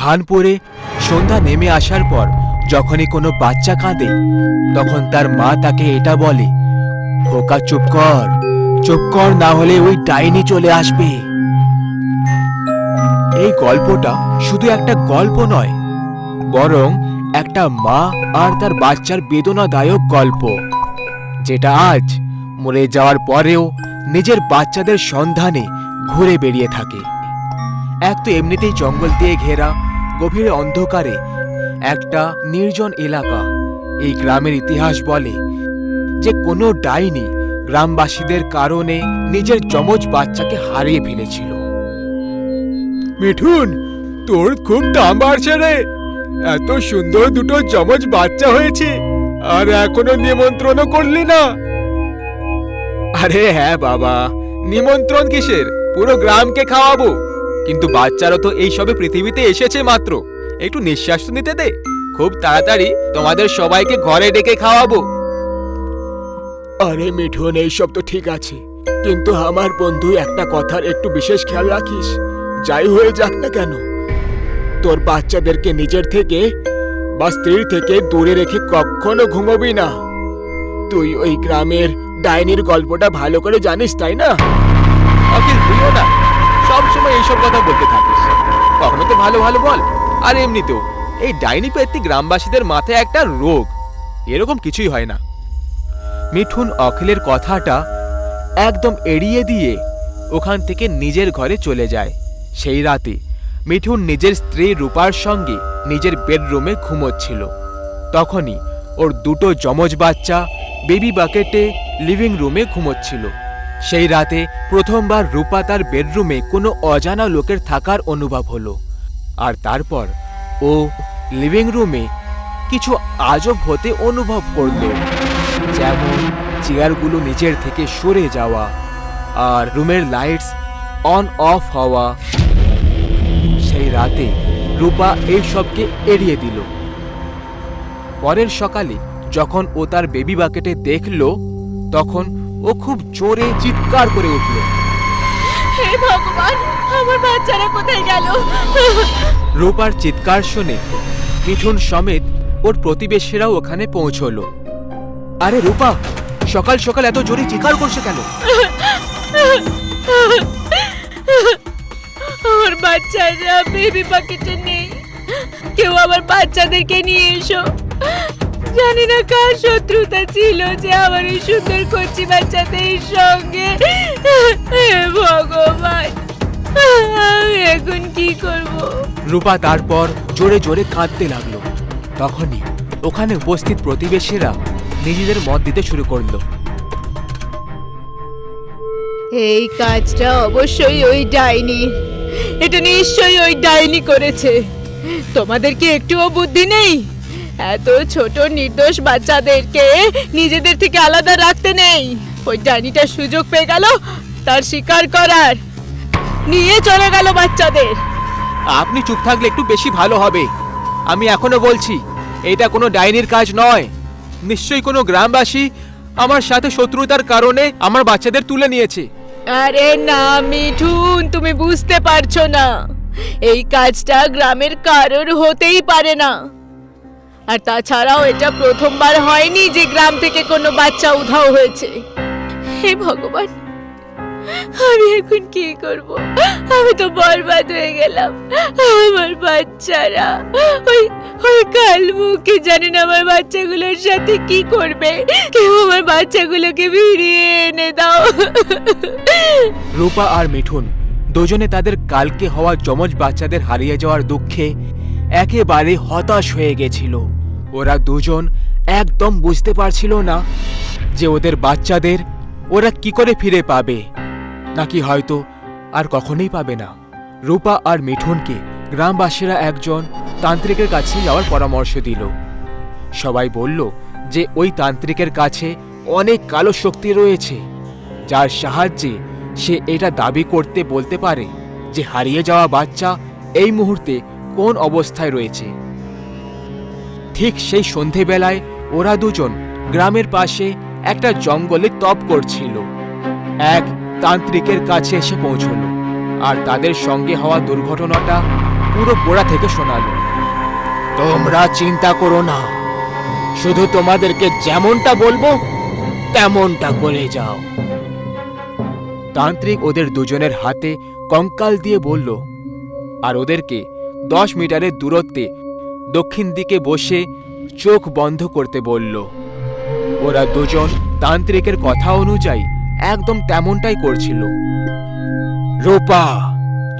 ভানপুরে সন্ধ্যা নেমে আসার পর যখনই কোনো বাচ্চা কাঁদে তখন তার মা তাকে এটা বলে, খোকা চুপ কর, না হলে ওই ডাইনি চলে আসবে। এই গল্পটা শুধু একটা গল্প নয়, বরং একটা মা আর তার বাচ্চার বেদনাদায়ক গল্প, যেটা আজ মরে যাওয়ার পরেও নিজের বাচ্চাদের সন্ধানে ঘুরে বেরিয়ে থাকে। এক তো এমনিতেই জঙ্গল দিয়ে ঘেরা গভীর অন্ধকারে একটা নির্জন এলাকা। এই গ্রামের ইতিহাস বলে যে কোনো ডাইনি গ্রামবাসীদের কারণে নিজের যমজ বাচ্চাকে হারিয়ে ফেলেছিল। মিঠুন, তোর খুব দাম বাড়ছে রে। এত সুন্দর দুটো যমজ বাচ্চা হয়েছে আর এখনো নিমন্ত্রণও করলি না। আরে হ্যাঁ বাবা, নিমন্ত্রণ কিসের, পুরো গ্রামকে খাওয়াবো। কিন্তু বাচ্চারা তো এই সবে পৃথিবীতে এসেছে মাত্র, একটু নিঃশ্বাস নিতে দে। খুব তাড়াতাড়ি তোমাদের সবাইকে ঘরে ডেকে খাওয়াবো। আরে মিঠুন, এইসব তো ঠিক আছে, কিন্তু আমার বন্ধু একটা কথার একটু বিশেষ খেয়াল রাখিস। যাই হয়ে যাক না কেন, তোর বাচ্চাদেরকে নিজের থেকে বা স্ত্রীর থেকে দূরে রেখে কখনো ঘুমাবি না। তুই ওই গ্রামের ডাইনির গল্পটা ভালো করে জানিস, তাই না? অখিল, তুইও না সবসময় এইসব কথা বলতে থাকিস, কখনো তো ভালো ভালো বল। আর এমনিতেও এই ডাইনি পেত্তি গ্রামবাসীদের মাথায় একটা রোগ, এরকম কিছুই হয় না। মিঠুন অখিলের কথাটা একদম এড়িয়ে দিয়ে ওখান থেকে নিজের ঘরে চলে যায়। সেই রাতে মিঠুন নিজের স্ত্রী রূপার সঙ্গে নিজের বেডরুমে ঘুমোচ্ছিল। তখনই ওর দুটো যমজ বাচ্চা বেবি বাকেটে লিভিং রুমে ঘুমোচ্ছিল। সেই রাতে প্রথমবার রূপা তার বেডরুমে কোনো অজানা লোকের থাকার অনুভব হলো। আর তারপর ও লিভিং রুমে কিছু আজব হতে অনুভব করল, যেমন চেয়ারগুলো নিচের থেকে সরে যাওয়া আর রুমের লাইটস অন অফ হওয়া। সেই রাতে রূপা এই সবকে এড়িয়ে দিল। পরের সকালে যখন ও তার বেবি বাকেটে দেখল, তখন ও খুব জোরে চিৎকার করে উঠল, হে ভগবান, আমার বাচ্চারা কোথায় গেল? রূপার চিৎকার শুনে মিঠুন সমেত ওর প্রতিবেশীরাও ওখানে পৌঁছলো। আরে রূপা, সকাল সকাল এত জোরে চিৎকার করছে কেন? আমার বাচ্চারা বেবি বাকেটে নেই, কেউ আমার বাচ্চাদেরকে নিয়ে এসো। জানি না কার শত্রুতা ছিল যে আমার এই সুন্দর কচি বাচ্চাদের সঙ্গে। হে ভগবান, আমি এখন কি করব? রূপা তারপর জোরে জোরে কাঁদতে লাগলো। তখনই ওখানে উপস্থিত প্রতিবেশীরা নিজেদের মত দিতে শুরু করলো। এই কাজটা অবশ্যই ওই ডাইনি, এটা নিশ্চয়ই ওই ডাইনি করেছে। তোমাদের কি একটুও বুদ্ধি নেই? এত ছোট নির্দোষ বাচ্চাদেরকে নিজেদের থেকে আলাদা রাখতে নেই। ওই ডাইনিটা সুযোগ পেয়ে গেল তার শিকার করার, নিয়ে চলে গেল বাচ্চাদের। আপনি চুপ থাকলে একটু বেশি ভালো হবে। আমি এখনো বলছি, এটা কোনো ডাইনির কাজ নয়। নিশ্চয়ই কোনো গ্রামবাসী আমার সাথে শত্রুতার কারণে আমার বাচ্চাদের তুলে নিয়েছে। আরে না মিঠুন, তুমি বুঝতে পারছো না, এই কাজটা গ্রামের কারোর হতেই পারে না। আর তাছাড়াও এটা প্রথমবার হয়নি যে গ্রাম থেকে কোনো বাচ্চা উধাও হয়েছে। হে ভগবান, আমি এখন কি করব? আমি তো বরবাদ হয়ে গেলাম। আমার বাচ্চারা, ওই কালমুখী জানেন আমার বাচ্চাগুলোর সাথে কি করবে। কেউ আমার বাচ্চাগুলোকে ফিরিয়ে এনে দাও। রূপা আর মিঠুন দুজনে তাদের কালকে হওয়া যমজ বাচ্চাদের হারিয়ে যাওয়ার দুঃখে একেবারে হতাশ হয়ে গেছিল। ওরা দুজন একদম বুঝতে পারছিল না যে ওদের বাচ্চাদের ওরা কি করে ফিরে পাবে, নাকি হয়তো আর কখনোই পাবে না। রূপা আর মিঠুনকে গ্রামবাসীরা একজন তান্ত্রিকের কাছে যাওয়ার পরামর্শ দিল। সবাই বলল যে ওই তান্ত্রিকের কাছে অনেক কালো শক্তি রয়েছে, যার সাহায্যে সে এটা দাবি করতে বলতে পারে যে হারিয়ে যাওয়া বাচ্চা এই মুহূর্তে কোন অবস্থায় রয়েছে। ঠিক সেই সন্ধেবেলায় ওরা দুজন গ্রামের পাশে একটা জঙ্গলে তপ করছিল। এক তান্ত্রিকের কাছে এসে পৌঁছল আর তাদের সঙ্গে হওয়া দুর্ঘটনাটা পুরো গোড়া থেকে শোনালো। তোমরা চিন্তা করো না, শুধু তোমাদেরকে যেমনটা বলবো তেমনটা করে যাও। তান্ত্রিক ওদের দুজনের হাতে কঙ্কাল দিয়ে বলল, আর ওদেরকে 10 মিটারের দূরত্বে দক্ষিণ দিকে বসে চোখ বন্ধ করতে বলল। ওরা দুজন তান্ত্রিকের কথা অনুযায়ী একদম তেমনটাই করছিল। রূপা,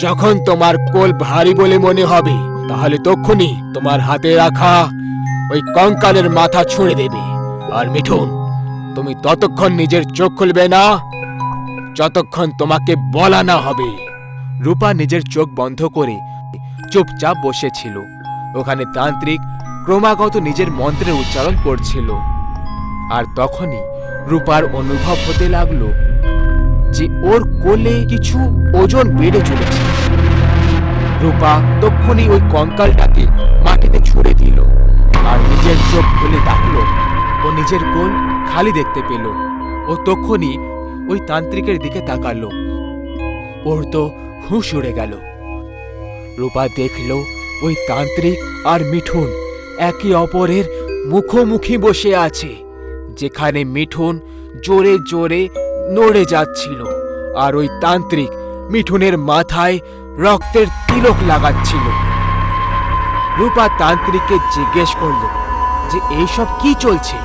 যখন তোমার কোল ভারী বলে মনে হবে তাহলে তক্ষুনি তোমার হাতে রাখা ওই কঙ্কালের মাথা ছুঁড়ে দেবে। আর মিঠুন, তুমি ততক্ষণ নিজের চোখ খুলবে না যতক্ষণ তোমাকে বলা না হবে। রূপা নিজের চোখ বন্ধ করে চুপচাপ বসেছিল। ওখানে তান্ত্রিক ক্রমাগত নিজের মন্ত্রের উচ্চারণ করছিল। আর তখনই রূপার অনুভব হতে লাগলো যে ওর কোলে কিছু ওজন বেড়ে চলেছে। রূপা তক্ষুনি ওই কঙ্কালটাকে মাটিতে ছুঁড়ে দিল আর নিজের চোখ খুলে দেখলো ও নিজের কোল খালি দেখতে পেল। ও তক্ষুনি ওই তান্ত্রিকের দিকে তাকালো। ওর তো হুঁশ উড়ে গেল। রূপা দেখল ওই তান্ত্রিক আর মিঠুন একে অপরের মুখোমুখি বসে আছে, যেখানে মিঠুন জোরে জোরে নড়ে যাচ্ছিল আর ওই তান্ত্রিক মিঠুনের মাথায় রক্তের তিলক লাগাচ্ছিল। রূপা তান্ত্রিককে জিজ্ঞেস করলো যে এইসব কি চলছে।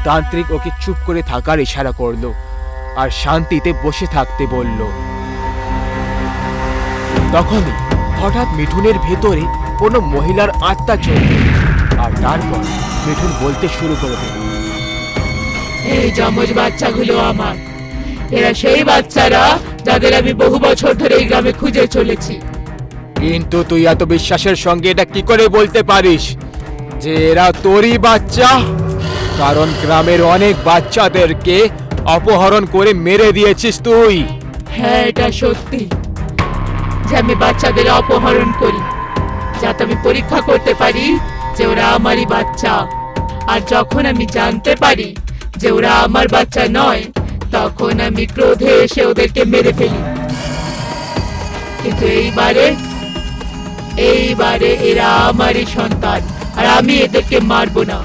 তান্ত্রিক ওকে চুপ করে থাকার ইশারা করলো আর শান্তিতে বসে থাকতে বলল। তখনই হঠাৎ মিঠুনের ভেতরে কোনো মহিলার আত্মা চলল আর তারপর মিঠুন বলতে শুরু করে দিল, এই যমজ বাচ্চাগুলো আমার। এরা সেই বাচ্চারা যাদের আমি বহু বছর ধরে এই গ্রামে খুঁজে চলেছি। কিন্তু তুই এত বিশ্বাসের সঙ্গে এটা কি করে বলতে পারিস যে এরা তোরই বাচ্চা? কারণ গ্রামের অনেক বাচ্চাদেরকে অপহরণ করে মেরে দিয়েছিস তুই। হ্যাঁ, এটা সত্যি যে আমি বাচ্চাদের অপহরণ করি, যাতে আমি পরীক্ষা করতে পারি যে ওরা আমারই বাচ্চা। আর যখন আমি জানতে পারি যে ওরা আমার বাচ্চা নয়, তখন আমি ক্রোধে এসে ওদেরকে মেরে ফেলি। কিন্তু এইবারে এরা আমারই সন্তান, আর আমি এদেরকে মারবো না,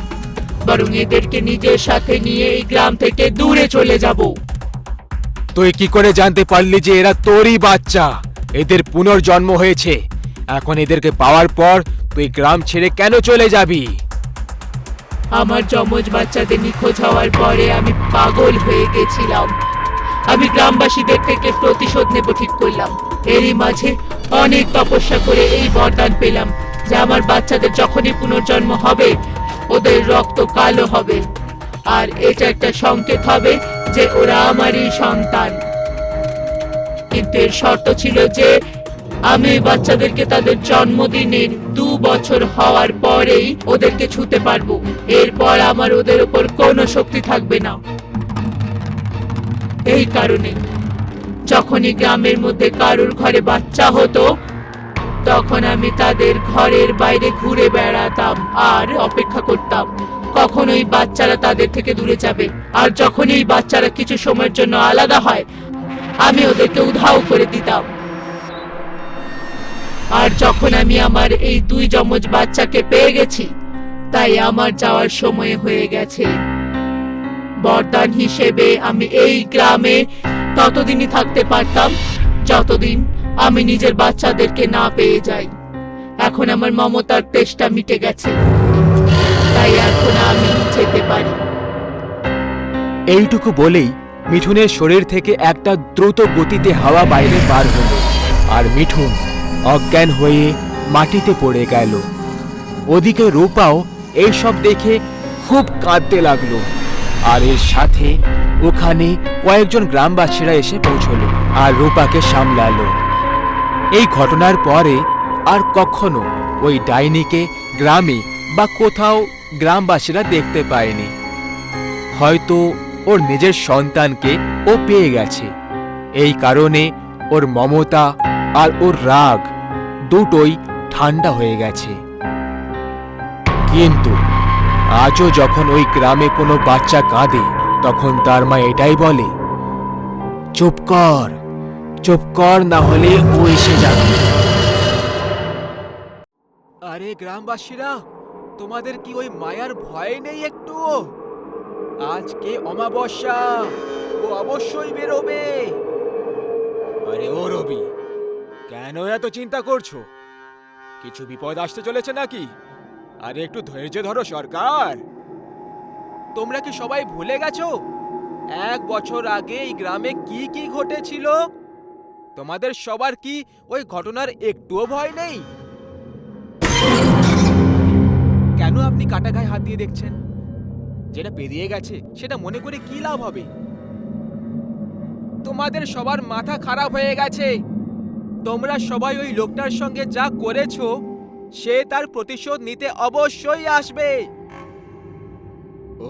বরং এদেরকে নিজের সাথে নিয়ে এই গ্রাম থেকে দূরে চলে যাব। তুই কি করে জানতে পারলি যে এরা তোরই বাচ্চা? এদের পুনর্জন্ম হয়েছে। এখন এদেরকে পাওয়ার পর তুই গ্রাম ছেড়ে কেন চলে যাবি? আমার যমজ বাচ্চাদের নিখোঁজ হওয়ার পরে আমি পাগল হয়ে গেছিলাম। আমি গ্রামবাসীদের থেকে প্রতিশোধ নেব ঠিক করলাম। এরই মাঝে অনেক তপস্যা করে এই বরদান পেলাম যে আমার বাচ্চাদের যখনই পুনর্জন্ম হবে ওদের রক্ত কালো হবে, আর এটা একটা সংকেত হবে যে ওরা আমারই সন্তান। কিন্তু এর শর্ত ছিল যে আমি বাচ্চাদেরকে তাদের জন্মদিনের 2 বছর হওয়ার পরেই ওদেরকে ছুঁতে পারবো। এরপর আমার ওদের উপর কোনো শক্তি থাকবে না। এই কারণে যখনই গ্রামের মধ্যে কারোর ঘরে বাচ্চা হতো, তখন আমি তাদের ঘরের বাইরে ঘুরে বেড়াতাম আর অপেক্ষা করতাম কখন ওই বাচ্চারা তাদের থেকে দূরে যাবে। আর যখন এই বাচ্চারা কিছু সময়ের জন্য আলাদা হয়, আমি ওদেরকে উধাও করে দিতাম। আর যখন আমি আমার এই 2 যমজ বাচ্চাকে পেয়ে গেছি, তাই আমার যাওয়ার সময় হয়ে গেছে। বরদান হিসেবে আমি এই গ্রামে ততদিনই থাকতে পারতাম যতদিন আমি নিজের বাচ্চাদেরকে না পেয়ে যাই। এখন আমার মমতার তেষ্টা মিটে গেছে, তাই এখন আমি যেতে পারি। এইটুকু বলেই মিঠুনের শরীর থেকে একটা দ্রুত গতিতে হাওয়া বাইরে বার হলো আর মিঠুন অজ্ঞান হয়ে মাটিতে পড়ে গেল। ওদিকে রূপাও এইসব দেখে খুব কাঁদতে লাগলো। আর এর সাথে ওখানে কয়েকজন গ্রামবাসীরা এসে পৌঁছলো আর রূপাকে সামলালো। এই ঘটনার পরে আর কখনো ওই ডাইনিকে গ্রামে বা কোথাও গ্রামবাসীরা দেখতে পায়নি। হয়তো ওর নিজের সন্তানকে ও পেয়ে গেছে। এই কারণে ওর মমতা আর ওর রাগ দুটোই ঠান্ডা হয়ে গেছে। কিন্তু আজও যখন ওই গ্রামে কোনো বাচ্চা কাঁদে, তখন তার মা এটাই বলে, চুপ কর, না হলে ও এসে যাবে। আরে গ্রামবাসীরা, তোমাদের কি ওই মায়ার ভয় নেই একটুও? আজকে অমাবস্যা, ও অবশ্যই বেরোবে। আরে ও রবি, কেন এত চিন্তা করছো? কিছু বিপদ আসতে চলেছে নাকি? আরে একটু ধৈর্য ধরো সরকার। তোমরা কি সবাই ভুলে গেছো 1 বছর আগে এই গ্রামে কি কি ঘটেছিল? তোমাদের সবার কি ওই ঘটনার একটুও ভয় নেই? কেন আপনি কাটা গায়ে হাত দিয়ে দেখছেন? যেটা পেরিয়ে গেছে সেটা মনে করে কি লাভ হবে? তোমাদের সবার মাথা খারাপ হয়ে গেছে। তোমরা সবাই ওই লোকটার সঙ্গে যা করেছো সে তার প্রতিশোধ নিতে অবশ্যই আসবে।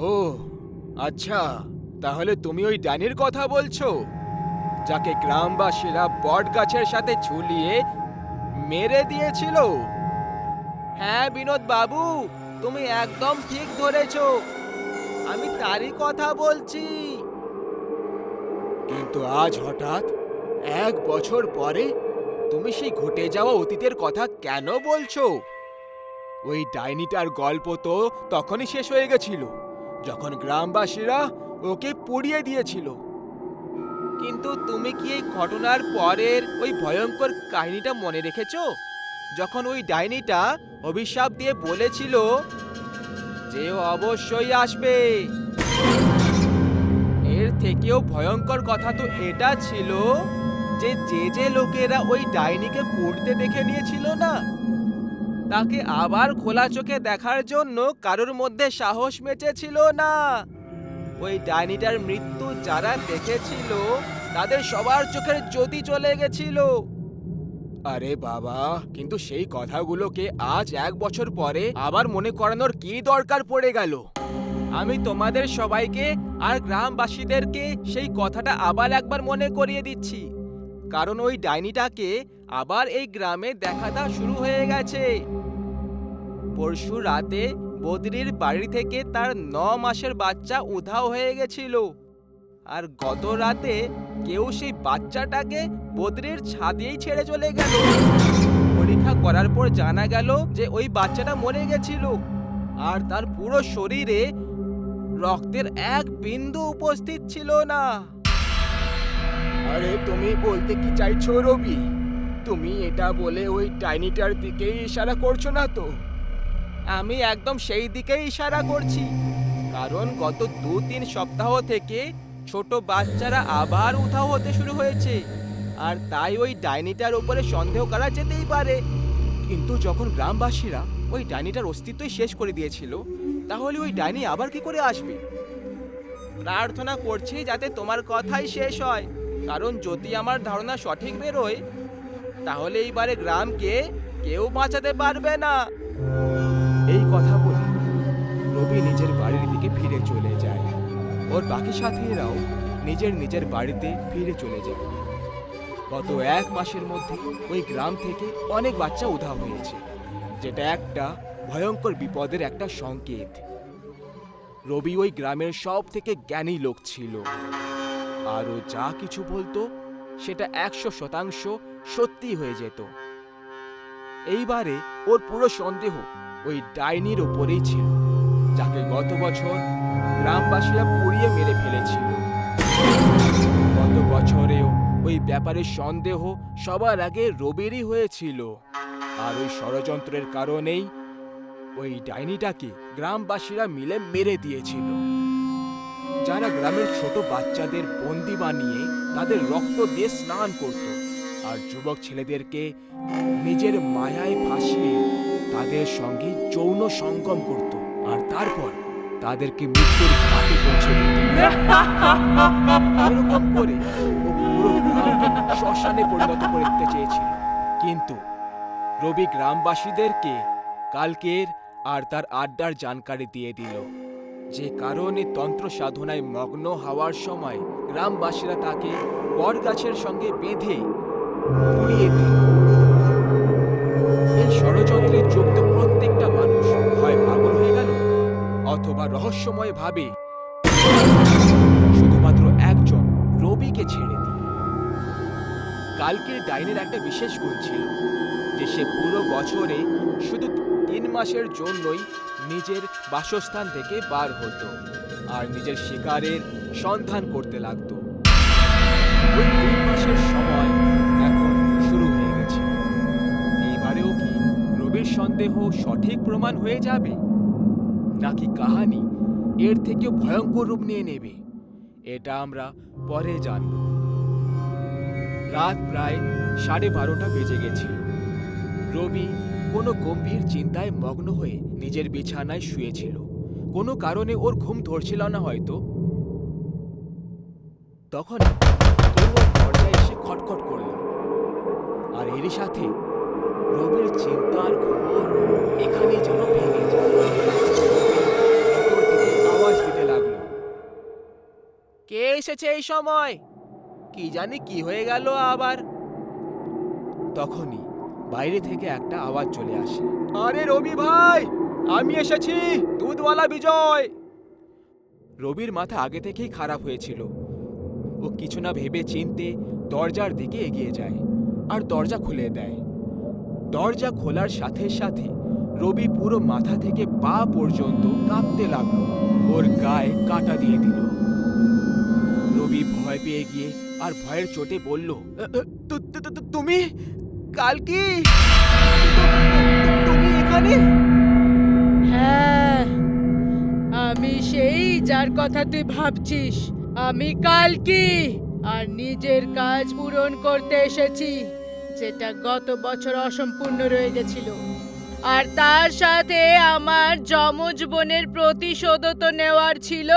ও আচ্ছা, তাহলে তুমি ওই ডাইনির কথা বলছো, যাকে গ্রামবাসীরা বট গাছের সাথে ঝুলিয়ে মেরে দিয়েছিল? হ্যাঁ বিনোদ বাবু, তুমি একদম ঠিক ধরেছো, আমি তারই কথা বলছি। কিন্তু আজ হঠাৎ 1 বছর পরে তুমি সেই ঘটে যাওয়া অতীতের কথা কেন বলছো? ওই ডাইনিটার গল্প তো তখনই শেষ হয়ে গেছিল যখন গ্রামবাসীরা ওকে পুড়িয়ে দিয়েছিল। কিন্তু তুমি কি এই ঘটনার পরের ওই ভয়ঙ্কর কাহিনীটা মনে রেখেছো, যখন ওই ডাইনিটা অভিশাপ দিয়ে বলেছিল যে ও অবশ্যই আসবে? এর থেকেও ভয়ঙ্কর কথা তো এটা ছিল যে যে লোকেরা ওই ডাইনিকে পুড়তে দেখে নিয়েছিল না, তাকে আবার খোলা চোখে দেখার জন্য কারোর মধ্যে সাহস মেচেছিল না। ওই ডাইনিটার মৃত্যু যারা দেখেছিল তাদের সবার চোখের জ্যোতি চলে গেছিল। আরে বাবা, কিন্তু সেই কথাগুলোকে আজ 1 বছর পরে আবার মনে করানোর কি দরকার পড়ে গেল? আমি তোমাদের সবাইকে আর গ্রামবাসীদেরকে সেই কথাটা আবার একবার মনে করিয়ে দিচ্ছি, কারণ ওই ডাইনিটাকে আবার এই গ্রামে দেখা শুরু হয়ে গেছে। পরশু রাতে বদ্রির বাড়ি থেকে তার 9 মাসের বাচ্চা উধাও হয়ে গেছিল, আর গত রাতে কেউ সেই বাচ্চাটাকে বদ্রির ছাদেই ছেড়ে চলে গেল। পরীক্ষা করার পর জানা গেল যে ওই বাচ্চাটা মরে গেছিল, আর তার পুরো শরীরে রক্তের এক বিন্দু উপস্থিত ছিল না। আরে তুমি বলতে কি চাইছো রবি? তুমি এটা বলে ওই ডাইনিটার দিকেই ইশারা করছো না তো? আমি একদম সেই দিকেই ইশারা করছি, কারণ গত 2-3 সপ্তাহ থেকে ছোট বাচ্চারা আবার উধাও হতে শুরু হয়েছে, আর তাই ওই ডাইনিটার উপরে সন্দেহ করা যেতেই পারে। কিন্তু যখন গ্রামবাসীরা ওই ডাইনিটার অস্তিত্বই শেষ করে দিয়েছিল, তাহলে ওই ডাইনি আবার কি করে আসবে? প্রার্থনা করছি যাতে তোমার কথাই শেষ হয়, কারণ যদি আমার ধারণা সঠিক বেরোয় তাহলে এইবারে গ্রামকে কেউ বাঁচাতে পারবে না। এই কথা বলে রবি নিজের বাড়ির দিকে ফিরে চলে যায়। ওর বাকি সাথীরাও নিজের নিজের বাড়িতে ফিরে চলে যায়। গত 1 মাসের মধ্যে ওই গ্রাম থেকে অনেক বাচ্চা উধাও হয়েছে, যেটা একটা ভয়ঙ্কর বিপদের একটা সংকেত। রবি ওই গ্রামের সব থেকে জ্ঞানী লোক ছিল, আর ও যা কিছু বলতো সেটা 100% সত্যি হয়ে যেত। এইবারে ওর পুরো সন্দেহ ওই ডাইনির ওপরেই ছিল, যাকে গত বছর গ্রামবাসীরা পুড়িয়ে মেরে ফেলেছিল। গত বছরেও ওই ব্যাপারে সন্দেহ সবার আগে রবিরই হয়েছিল, আর ওই ষড়যন্ত্রের কারণেই ওই ডাইনিটাকে গ্রামবাসীরা মিলে মেরে দিয়েছিল। যারা গ্রামের ছোট বাচ্চাদের বন্দি বানিয়ে তাদের রক্ত দিয়ে স্নান করত, আর যুবক ছেলেদেরকে নিজের মায়ায় ফাঁসিয়ে তাদের সঙ্গে যৌন সঙ্গম করত, আর তারপর তাদেরকে মৃত্যুর ঘাটে পৌঁছে দিত। এরকম করে ও পুরো গ্রামকে শ্মশানে পরিণত করতে চেয়েছিল। কিন্তু রবি গ্রামবাসীদেরকে কালকের আর তার আড্ডার জানকারি দিয়ে দিল, যে কারণে তন্ত্র সাধনায় মগ্ন হওয়ার সময় গ্রামবাসীরা তাকে বটগাছের সঙ্গে বেঁধে পুড়িয়ে দিল। এই ষড়যন্ত্রে যুক্ত প্রত্যেকটা মানুষ হয় পাগল হয়ে গেল, অথবা রহস্যময় ভাবে শুধুমাত্র একজন রবিকে ছেড়ে দিল। কালকের ডাইনের একটা বিশেষ গুণ ছিল যে সে পুরো বছরে শুধু 3 মাসের জন্যই নিজের বাসস্থান থেকে বার হতো আর নিজের শিকারের সন্ধান করতে লাগতো। ওই 3 মাসের সময় এখন শুরু হয়ে গেছে। এইবারেও কি রবির সন্দেহ সঠিক প্রমাণ হয়ে যাবে, নাকি কাহিনী এর থেকেও ভয়ঙ্কর রূপ নিয়ে নেবে, এটা আমরা পরে জানব। রাত প্রায় 12:30 বেজে গেছিল। রবি কোনো গম্ভীর চিন্তায় মগ্ন হয়ে নিজের বিছানায় শুয়েছিল। কোনো কারণে ওর ঘুম ধরছিল না হয়তো। তখন কেউ ওর দরজায় এসে খটখট করল, আর এরই সাথে রবির চিন্তার ঘোর এখানে যেন ভেঙে যায়। ভেতর থেকে আওয়াজ দিতে লাগলো, কে এসেছে এই সময়? কি জানি কি হয়ে গেল আবার। তখনই বাইরে থেকে একটা আওয়াজ চলে আসে, আরে রবি ভাই, আমি এসেছি, দুধওয়ালা বিজয়। রবির মাথা আগে থেকেই খারাপ হয়েছিল। ও কিছু না ভেবে চিনতে দরজার দিকে এগিয়ে যায় আর দরজা খুলে দেয়। দরজা খোলার সাথে সাথে রবি পুরো মাথা থেকে পা পর্যন্ত কাঁপতে লাগলো। ওর গায়ে কাঁটা দিয়ে দিল। রবি ভয় পেয়ে গিয়ে আর ভয়ের চোটে বলল, তুমি কালকি, তুমি এখানে? হ্যাঁ, আমি সেই যার কথা তুই ভাবছিস। আমি কালকি, আর নিজের কাজ পূরণ করতে এসেছি, যেটা গত বছর অসম্পূর্ণ রয়ে গেছিল। আর তার সাথে আমার যমজ বোনের প্রতিশোধও তো নেওয়ার ছিল।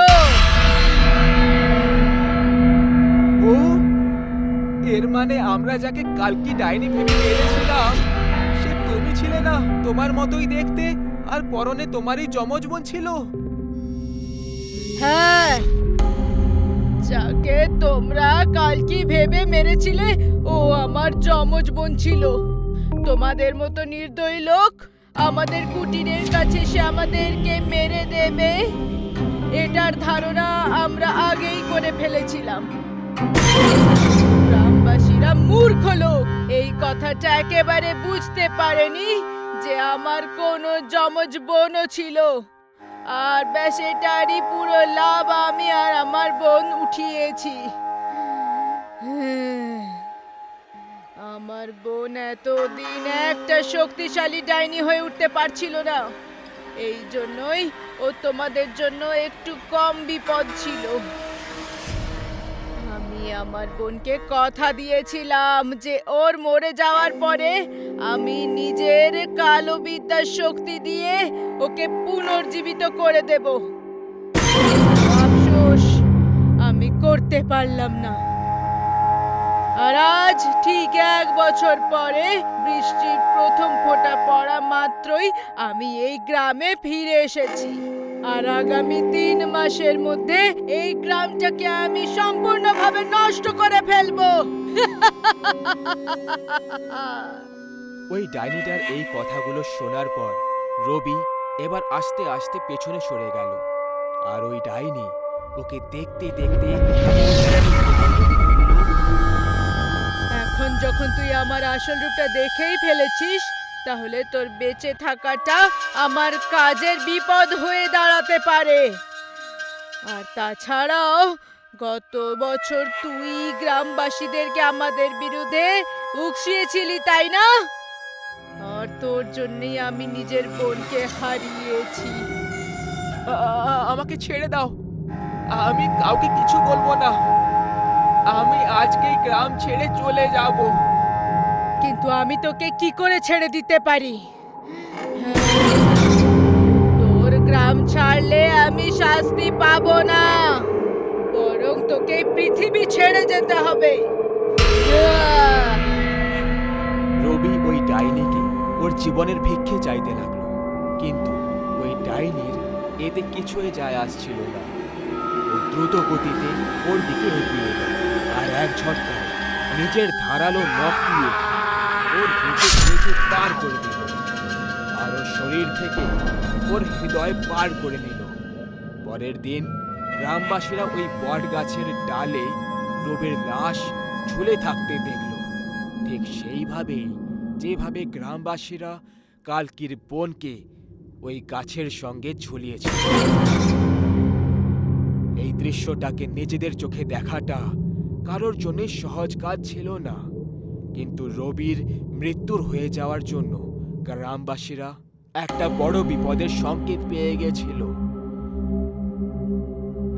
বোন? এর মানে আমরা যাকে কালকি ডাইনি ভেবে মেরেছিলাম সে তুমি ছিলে না? তোমার মতোই দেখতে, আর পরনে তোমারই যমজ বোন ছিল। হ্যাঁ, যাকে তোমরা কালকি ভেবে মেরেছিলে ও আমার যমজ বোন ছিল। তোমাদের মতো নির্দয়ী লোক আমাদের কুটিরের কাছে এসে আমাদেরকে মেরে দেবে, এটার ধারণা আমরা আগেই করে ফেলেছিলাম। গ্রামবাসীরা মূর্খ লোক, এই কথাটা একেবারে বুঝতে পারেনি যে আমার কোনো যমজ বোনও ছিল। আর ব্যাস এটারই পুরো লাভ আমি আর আমার বোন উঠিয়েছি। আমার বোন এতদিন একটা শক্তিশালী ডাইনি হয়ে উঠতে পারছিল না, এই জন্যই ও তোমাদের জন্য একটু কম বিপদ ছিল। আমি আমার বোনকে কথা দিয়েছিলাম যে ওর মরে যাওয়ার পরে আমি নিজের কালো বিদ্যার শক্তি দিয়ে ওকে পুনর্জীবিত করে দেব। আফসোস, আমি করতে পারলাম না। আর আজ ঠিক 1 বছর পরে বৃষ্টির প্রথম ফোঁটা পড়া মাত্রই আমি এই গ্রামে ফিরে এসেছি। আর আগামী 3 মাসের মধ্যে এই গ্রামটাকে আমি সম্পূর্ণভাবে নষ্ট করে ফেলবো। ওই ডাইনিটার এই কথাগুলো শোনার পর রবি এবার আস্তে আস্তে পেছনে সরে গেল। আর ওই ডাইনি ওকে দেখতে দেখতে এখন যখন তুই আমার আসল রূপটা দেখেই ফেলেছিস, তাহলে তোর বেঁচে থাকাটা আমার কাজের বিপদ হয়ে দাঁড়াতে পারে। আর তাছাড়াও গত বছর তুই গ্রামবাসীদেরকে আমাদের বিরুদ্ধে উকসিয়েছিলি, তাই না? আর তোর জন্যই আমি নিজের বোনকে হারিয়েছি। আমাকে ছেড়ে দাও, আমি কাউকে কিছু বলবো না। আমি আজকেই গ্রাম ছেড়ে চলে যাব। কিন্তু আমি তোকে কি করে ছেড়ে দিতে পারি? তোর গ্রাম ছাড়লে আমি শাস্তি পাবো না, বরং তোকে পৃথিবী ছেড়ে যেতে হবে। রবি ওই ডাইনিকে ওর জীবনের ভিক্ষে চাইতে লাগলো, কিন্তু ওই ডাইনির এতে কিছুই যায় আসছিল না। ও দ্রুত গতিতে ওর দিকে এগিয়ে এলো আর এক ঝটকায় নিজের ধারালো নখ দিয়ে ওর বুকের মেঝে পার করে দিল আর ওর শরীর থেকে ওর হৃদয় পার করে নিল। পরের দিন গ্রামবাসীরা ওই বট গাছের ডালে রবির লাশ ঝুলে থাকতে দেখল, ঠিক সেইভাবেই যেভাবে গ্রামবাসীরা কালকির বোনকে ওই গাছের সঙ্গে ঝুলিয়েছিল। এই দৃশ্যটাকে নিজেদের চোখে দেখাটা কারোর জন্য সহজ কাজ ছিল না, কিন্তু রবির মৃত্যুর হয়ে যাওয়ার জন্য গ্রামবাসীরা একটা বড় বিপদের সংকেত পেয়ে গেছিল।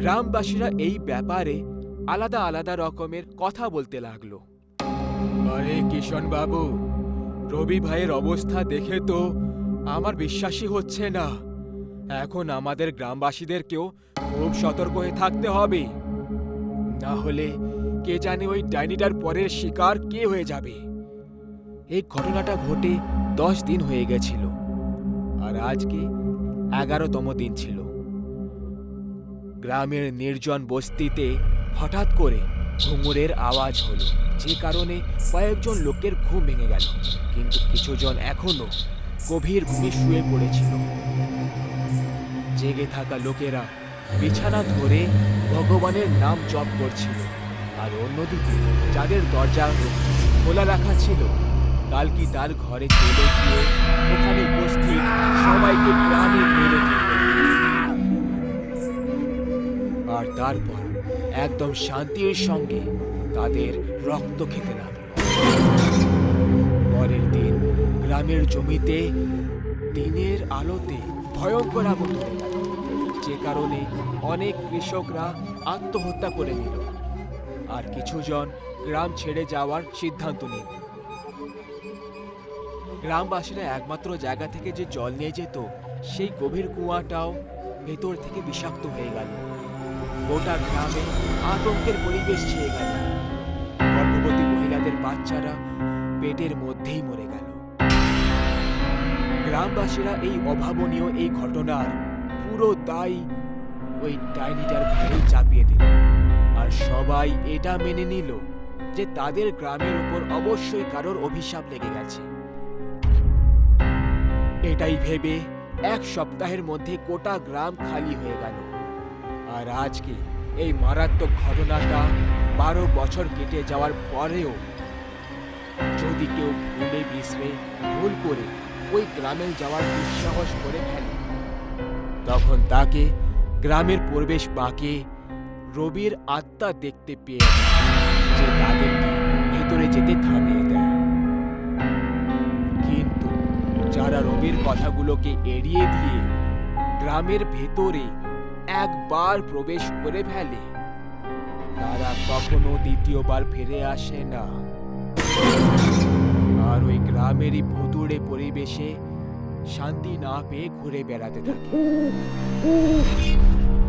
গ্রামবাসীরা এই ব্যাপারে আলাদা আলাদা রকমের কথা বলতে লাগলো। আরে কিষণ বাবু, রবি ভাইয়ের অবস্থা দেখে তো আমার বিশ্বাসই হচ্ছে না। এখন আমাদের গ্রামবাসীদেরকেও খুব সতর্ক হয়ে থাকতে হবে, না হলে কে জানে ওই ডাইনিটার পরের শিকার কে হয়ে যাবে। এই ঘটনাটা ঘটে 10 দিন হয়ে গেছিল, আর আজকে 11তম দিন ছিল। গ্রামের নির্জন বস্তিতে হঠাৎ করে ঘুঙুরের আওয়াজ হলো, যে কারণে কয়েকজন লোকের ঘুম ভেঙে গেল, কিন্তু কিছুজন এখনো গভীর ঘুমে শুয়ে পড়েছিল। জেগে থাকা লোকেরা বিছানা ধরে ভগবানের নাম জপ করছিল, আর অন্যদিকে যাদের দরজা খোলা রাখা ছিল, কালকি তার ঘরে চলে গিয়ে ওখানে উপস্থিত সবাইকে প্রাণে মেরে দিল। আর তারপর একদম শান্তির সঙ্গে তাদের রক্ত খেতে লাগল। পরের দিন গ্রামের জমিতে দিনের আলোতে ভয়ঙ্কর আগুন ধরে গেল, যে কারণে অনেক কৃষকরা আত্মহত্যা করে নিল, আর কিছুজন গ্রাম ছেড়ে যাওয়ার সিদ্ধান্ত নিল। গ্রামবাসীরা একমাত্র জায়গা থেকে যে জল নিয়ে যেত, সেই গভীর কুয়াটাও ভেতর থেকে বিষাক্ত হয়ে গেল। গোটা গ্রামে আতঙ্কের পরিবেশ ছেয়ে গেল। গর্ভবতী মহিলাদের বাচ্চারা পেটের মধ্যেই মরে গেল। গ্রামবাসীরা এই অভাবনীয় এই ঘটনার পুরো দায় ওই ডাইনিটার ঘরেই চাপিয়ে দিল, আর সবাই এটা মেনে নিল যে তাদের গ্রামের উপর অবশ্যই কারোর অভিশাপ লেগে গেছে। এটাই ভেবে 1 সপ্তাহের মধ্যে গোটা গ্রাম খালি হয়ে গেল। আর আজকে এই মারাত্মক ঘটনাটা 12 বছর কেটে যাওয়ার পরেও যদি কেউ ভুলে বিছড়ে ভুল করে ওই গ্রামে যাওয়ার দুঃসাহস করে ফেলে, তখন তাকে গ্রামের পরিবেশ বাঁকে রবির আত্মা দেখতে পেয়ে যায়, যে তাদেরকে ভেতরে যেতে থামিয়ে দেয়। কিন্তু যারা রবির কথাগুলোকে এড়িয়ে দিয়ে গ্রামের ভেতরে একবার প্রবেশ করে ফেলে, তারা কখনো দ্বিতীয়বার ফিরে আসে না, আর ওই গ্রামেরই ভুতুড়ে পরিবেশে শান্তি না পেয়ে ঘুরে বেড়াতে থাকে।